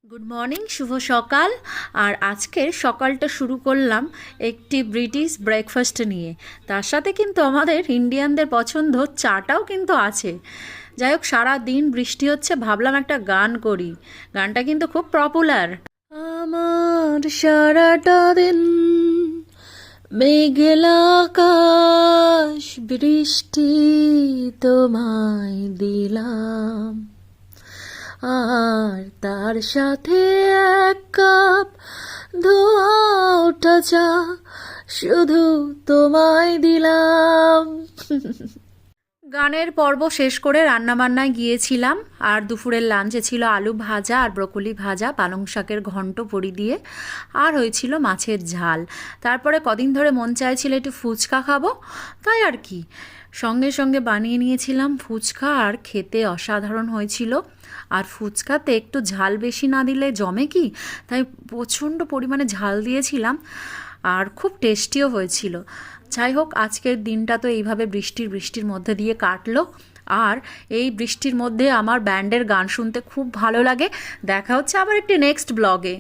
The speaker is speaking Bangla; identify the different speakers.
Speaker 1: গুড মর্নিং, শুভ সকাল। আর আজকের সকালটা শুরু করলাম একটি ব্রিটিশ ব্রেকফাস্ট নিয়ে। তার সাথে কিন্তু আমাদের ইন্ডিয়ানদের পছন্দ চাটাও কিন্তু আছে। যাই হোক, সারা দিন বৃষ্টি হচ্ছে, ভাবলাম একটা গান করি। গানটা কিন্তু খুব পপুলার। আমার সারাটা দিন মেঘলা আকাশ, বৃষ্টি তোমায় দিলাম, আর তার সাথে এক কাপ ধোয়া ওঠা চা শুধু তোমায় দিলাম। গানের পর্ব শেষ করে রান্নাবান্নায় গিয়েছিলাম। আর দুপুরের লাঞ্চে ছিল আলু ভাজা আর ব্রকলি ভাজা, পালং শাকের ঘন্ট বড়ি দিয়ে, আর হয়েছিল মাছের ঝাল। তারপরে কদিন ধরে মন চাইছিল একটু ফুচকা খাবো, তাই আর কি সঙ্গে সঙ্গে বানিয়ে নিয়েছিলাম ফুচকা, আর খেতে অসাধারণ হয়েছিল। আর ফুচকাতে একটু ঝাল বেশি না দিলে জমে কি, তাই প্রচণ্ড পরিমাণে ঝাল দিয়েছিলাম, আর খুব টেস্টিও হয়েছিল। যাই হোক, আজকের দিনটা তো এইভাবে বৃষ্টির মধ্যে দিয়ে কাটলো। আর এই বৃষ্টির মধ্যে আমার ব্যান্ডের গান শুনতে খুব ভালো লাগে। দেখা হচ্ছে আবার একটি নেক্সট ব্লগে।